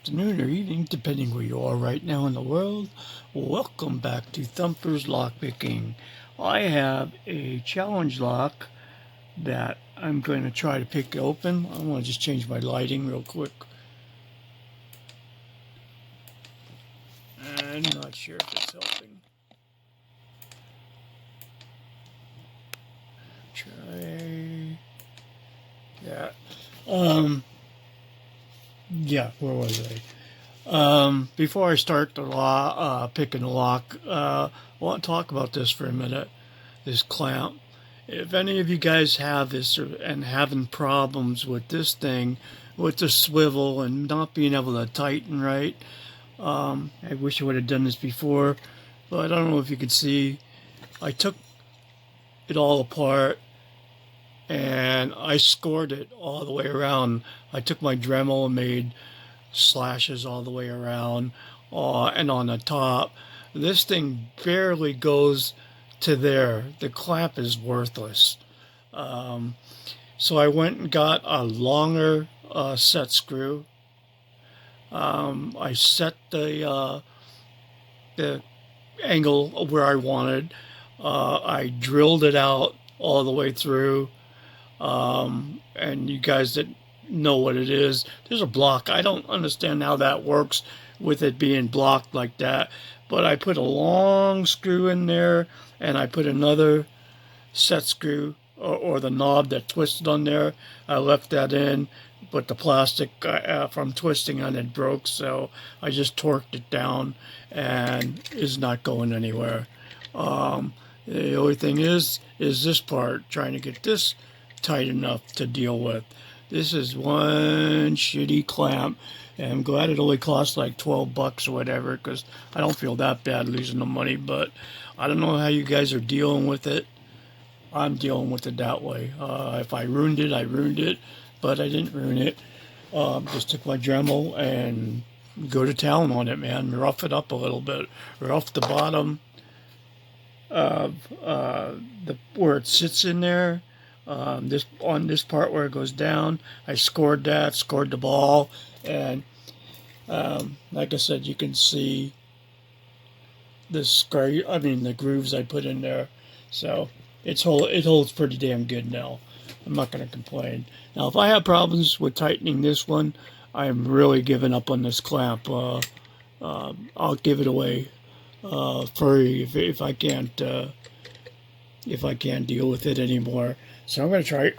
afternoon, or evening, depending where you are right now in the world. Welcome back to Thumper's Lockpicking. I have a challenge lock that I'm going to try to pick open. I want to just change my lighting real quick. I'm not sure if it's helping. Try that. Yeah, where was I? Before I start the picking the lock, I want to talk about this for a minute. This clamp. If any of you guys have this and having problems with this thing, with the swivel and not being able to tighten right, I wish I would have done this before, but I don't know if you can see. I took it all apart and I scored it all the way around. I took my Dremel and made slashes all the way around, and on the top. This thing barely goes to there. The clamp is worthless. So I went and got a longer set screw. I set the angle where I wanted. I drilled it out all the way through. And you guys that know what it is, there's a block. I don't understand how that works with it being blocked like that. But I put a long screw in there, and I put another set screw or the knob that twisted on there. I left that in, but the plastic from twisting on it broke, so I just torqued it down and is not going anywhere. The only thing is this part, trying to get this tight enough to deal with. This is one shitty clamp, and I'm glad it only cost like 12 bucks or whatever, because I don't feel that bad losing the money, but I don't know how you guys are dealing with it. I'm dealing with it that way. If I ruined it, I ruined it, but I didn't ruin it. Just took my Dremel and go to town on it, man. Rough it up a little bit. Rough the bottom of where it sits in there. This part where it goes down, I scored that, scored the ball, and like I said, you can see the grooves I put in there. So it holds pretty damn good now. I'm not going to complain. Now, if I have problems with tightening this one, I am really giving up on this clamp. I'll give it away free if I can't deal with it anymore. So I'm going to try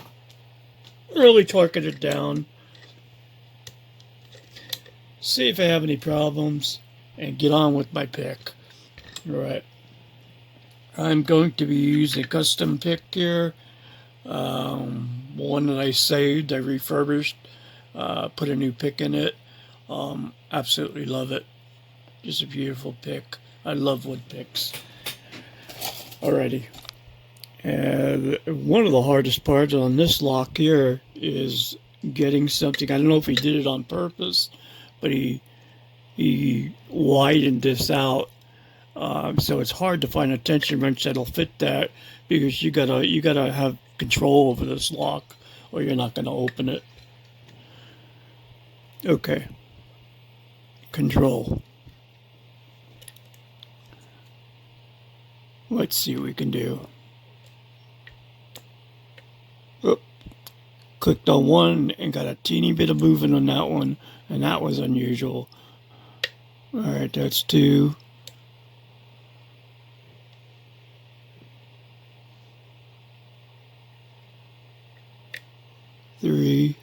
really torquing it down, see if I have any problems, and get on with my pick. All right. I'm going to be using a custom pick here. One that I saved, I refurbished, put a new pick in it. Absolutely love it. Just a beautiful pick. I love wood picks. Alrighty. And one of the hardest parts on this lock here is getting something. I don't know if he did it on purpose, but he widened this out, so it's hard to find a tension wrench that'll fit that, because you gotta have control over this lock, or you're not gonna open it. Okay. Control. Let's see what we can do. Clicked on one and got a teeny bit of movement on that one, and that was unusual. Alright, that's 2. Three.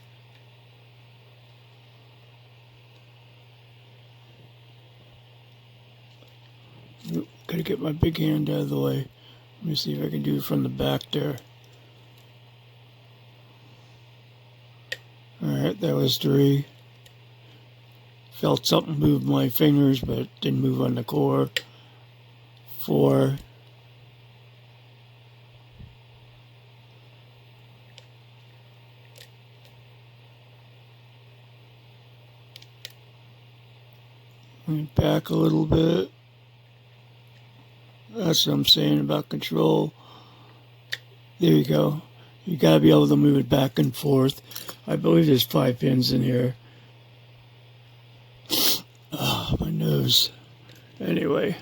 Gotta get my big hand out of the way. Let me see if I can do it from the back there. Alright, that was 3. Felt something move my fingers, but it didn't move on the core. 4. Went back a little bit. That's what I'm saying about control. There you go. You gotta be able to move it back and forth. I believe there's 5 pins in here. my nose. Anyway,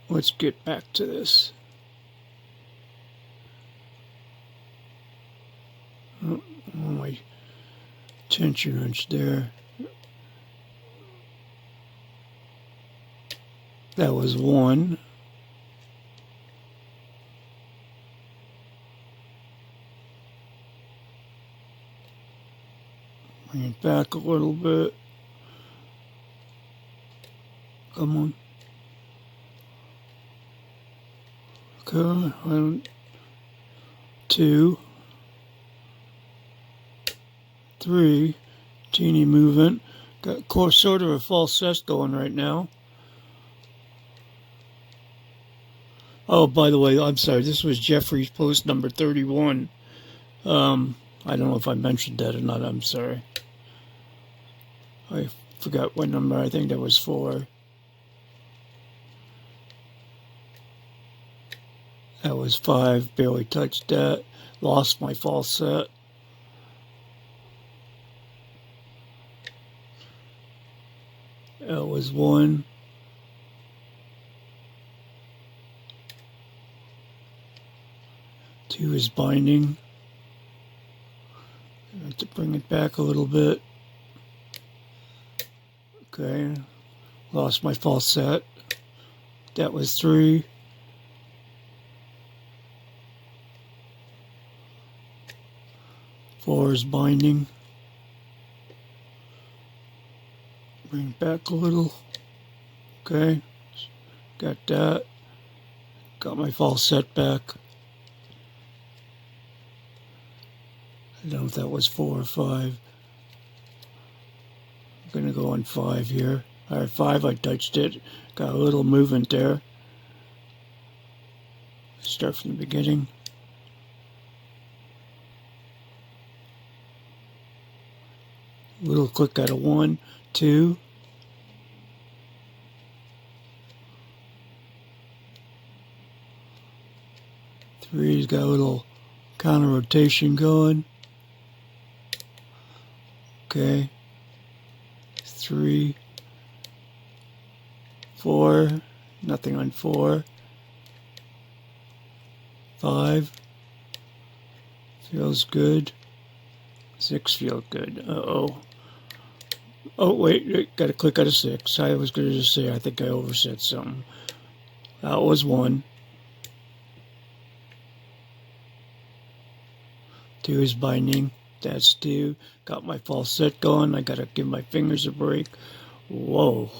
let's get back to this. Oh, my tension wrench there. That was one. Bring it back a little bit. Come on. Okay, 2, 3, teeny movement. Got sort of a falsetto going right now. Oh, by the way, I'm sorry, this was Jeffrey's post number 31. I don't know if I mentioned that or not, I'm sorry. I forgot what number, I think that was 4. That was 5, barely touched that. Lost my falsetto. That was 1. Two is binding. I have to bring it back a little bit. Okay. Lost my falsetto. That was 3. Four is binding. Bring it back a little. Okay. Got that. Got my falsetto back. I don't know if that was 4 or 5. I'm going to go on 5 here. All right, 5, I touched it. Got a little movement there. Start from the beginning. Little click out of 1, 2. Three's got a little counter rotation going. Okay. 3, 4, nothing on 4. 5, feels good. 6 feels good. Uh-oh. Oh, wait, got to click out of 6. I was going to just say, I think I overset something. That was 1. 2 is binding. That's 2. Got my falsetto going. I got to give my fingers a break. Whoa.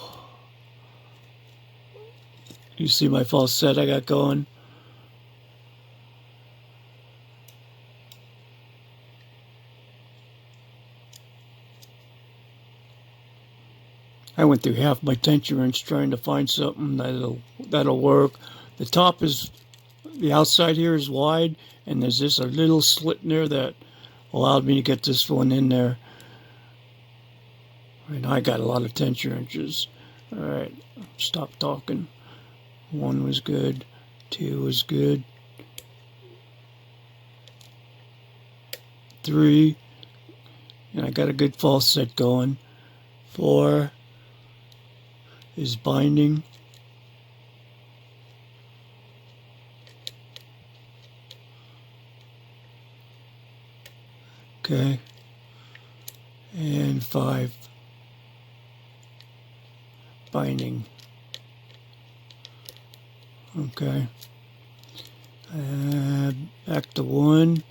You see my falsetto I got going? I went through half my tension wrench trying to find something that'll work. The top is, the outside here is wide, and there's just a little slit in there that allowed me to get this one in there. And I got a lot of tension wrenches. All right, stop talking. 1 was good. 2 was good. 3, and I got a good falsetto going. 4 is binding. Okay. And 5 binding. Okay. Back to 1.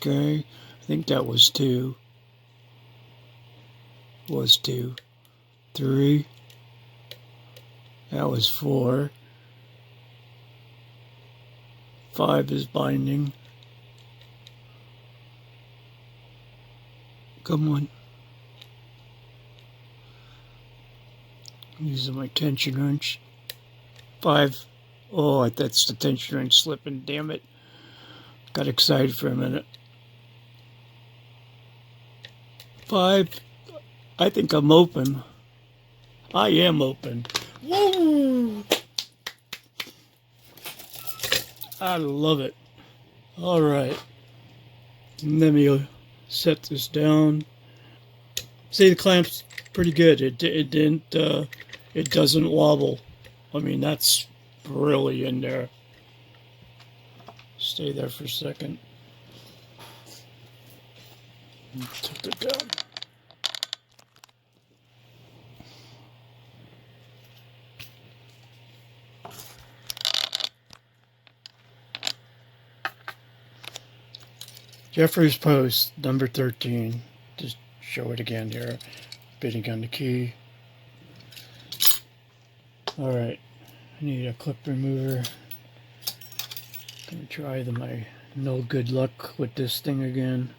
Okay, I think that was 2. Was 2. 3. That was 4. 5 is binding. Come on. Using my tension wrench. 5. Oh, that's the tension wrench slipping. Damn it. Got excited for a minute. 5. I think I'm open. I am open. Woo! I love it. All right, let me set this down. See, the clamp's pretty good. It doesn't wobble. I mean, that's really in there. Stay there for a second. Tilt it down. Jeffrey's Post, number 13. Just show it again here. Bidding on the key. Alright, I need a clip remover. Gonna try my no good luck with this thing again.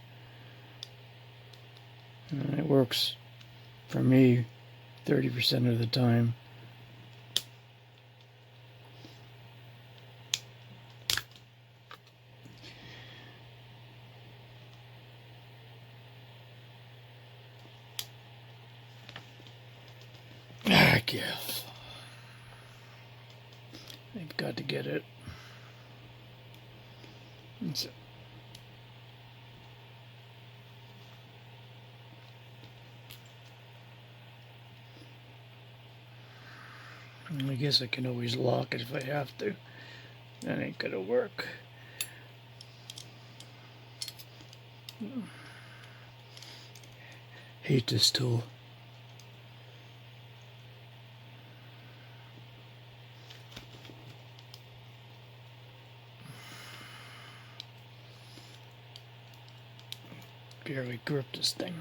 It works for me 30% of the time. Give. I've got to get it. I guess I can always lock it if I have to. That ain't gonna work. Hate this tool. Barely grip this thing.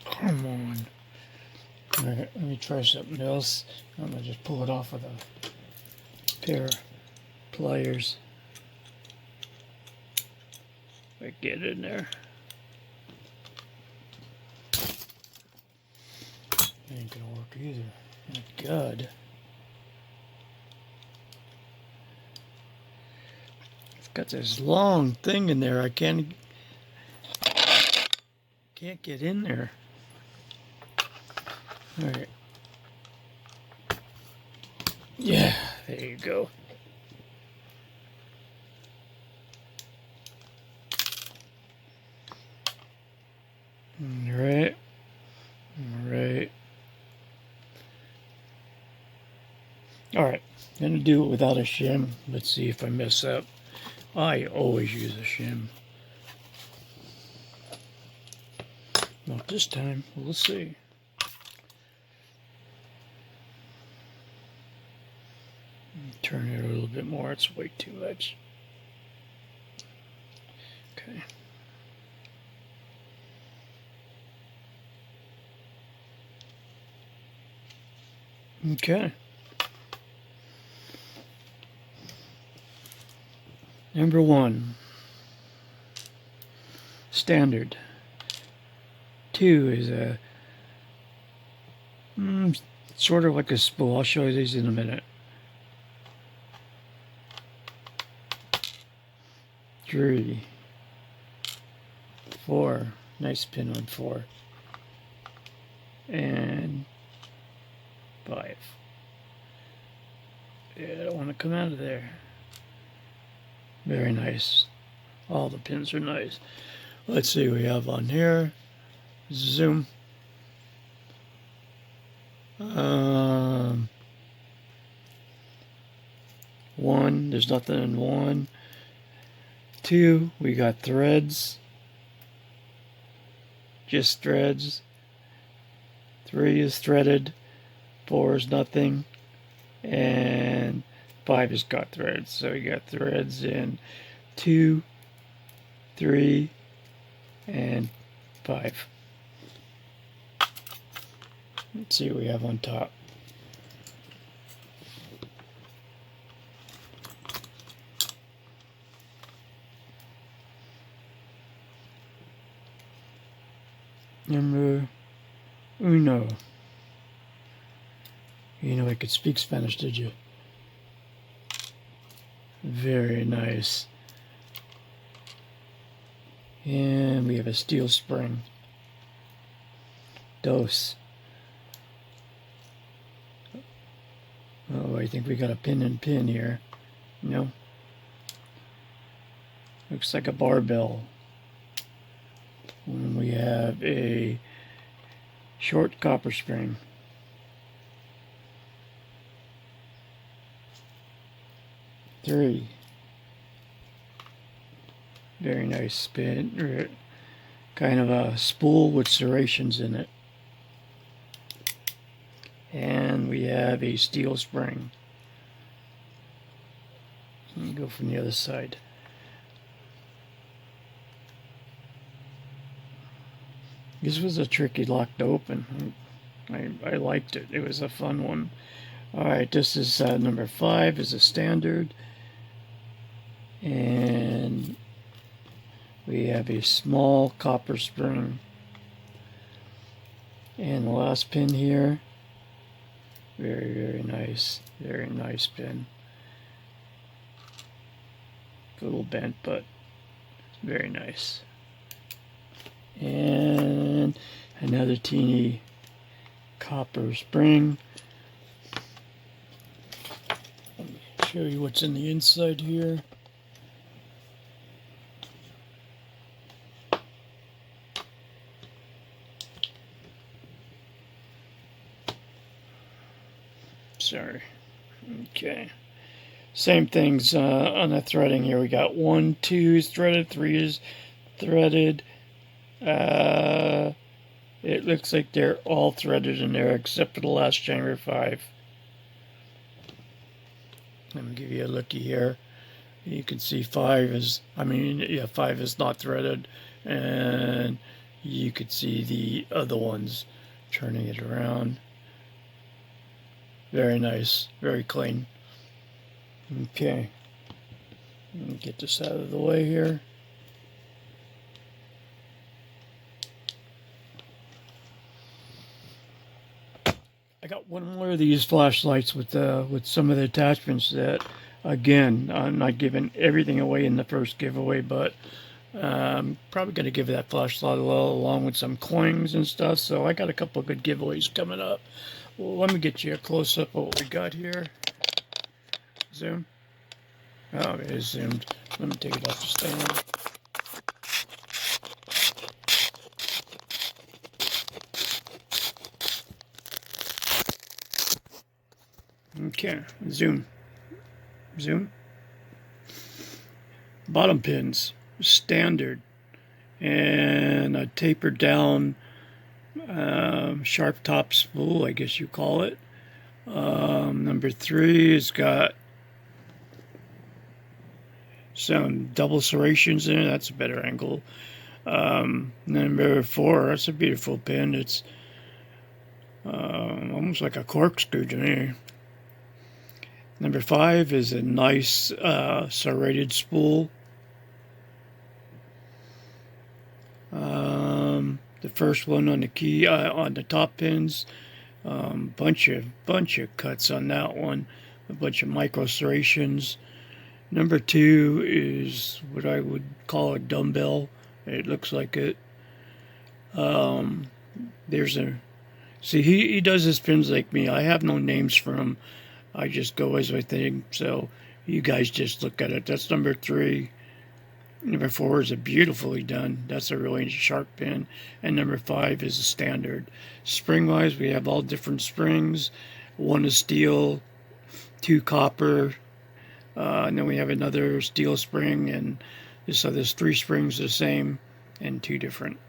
Come on. Alright, let me try something else. I'm gonna just pull it off with a pair of pliers. Get in there. Ain't gonna work either. My God. It's got this long thing in there. I can't get in there. All right. Yeah, there you go. All right. All right. All right. I'm gonna do it without a shim. Let's see if I mess up. I always use a shim. Not this time. We'll see. Turn it a little bit more. It's way too much. Okay. Okay. Number 1. Standard. 2 is a sort of like a spool. I'll show you these in a minute. 3, 4. Nice pin on 4. And 5. Yeah, I don't want to come out of there. Very nice. All the pins are nice. Let's see what we have on here. Zoom. 1. There's nothing in 1. 2. We got threads. Just threads. 3 is threaded. 4 is nothing. And 5 has got threads. So we got threads in 2, 3, and 5. Let's see what we have on top. Number 1. You know I could speak Spanish, did you? Very nice. And we have a steel spring. 2. Oh, I think we got a pin and pin here. No. Looks like a barbell. And we have a short copper spring. Three. Very nice spin. Kind of a spool with serrations in it. And we have a steel spring. Let me go from the other side. This was a tricky lock to open. I liked it. It was a fun one. Alright, this is number 5 is a standard. And we have a small copper spring. And the last pin here. Very, very nice. Very nice pin. A little bent, but very nice. And another teeny copper spring. Let me show you what's in the inside here. Sorry. Okay. Same things on the threading here. We got 1, 2 is threaded, 3 is threaded. It looks like they're all threaded in there except for the last January 5. Let me give you a looky here. You can see 5 is, 5 is not threaded, and you could see the other ones turning it around. Very nice, very clean. Okay, let me get this out of the way here. I got one more of these flashlights with some of the attachments that, again, I'm not giving everything away in the first giveaway, but probably going to give that flashlight a little along with some coins and stuff. So I got a couple of good giveaways coming up. Well, let me get you a close-up of what we got here. Zoom. Oh, it is zoomed. Let me take it off the stand. Okay, zoom. Zoom. Bottom pins, standard, and a tapered down sharp top spool, I guess you call it. Number 3 has got some double serrations in it. That's a better angle. Number 4, that's a beautiful pin. It's almost like a corkscrew to me. Number 5 is a nice serrated spool. The first one on the key on the top pins, bunch of cuts on that one, a bunch of micro serrations. Number 2 is what I would call a dumbbell. It looks like it. There's a see he does his pins like me. I have no names for him. I just go as I think. So you guys just look at it. That's number 3. Number 4 is a beautifully done. That's a really sharp pin. And number 5 is a standard. Spring-wise, we have all different springs. 1 is steel, 2 copper, and then we have another steel spring. And so there's 3 springs the same and 2 different.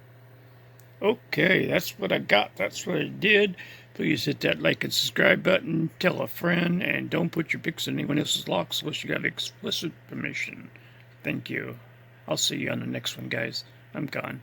Okay, that's what I got. That's what I did. Please hit that like and subscribe button. Tell a friend. And don't put your pics in anyone else's locks unless you got explicit permission. Thank you. I'll see you on the next one, guys. I'm gone.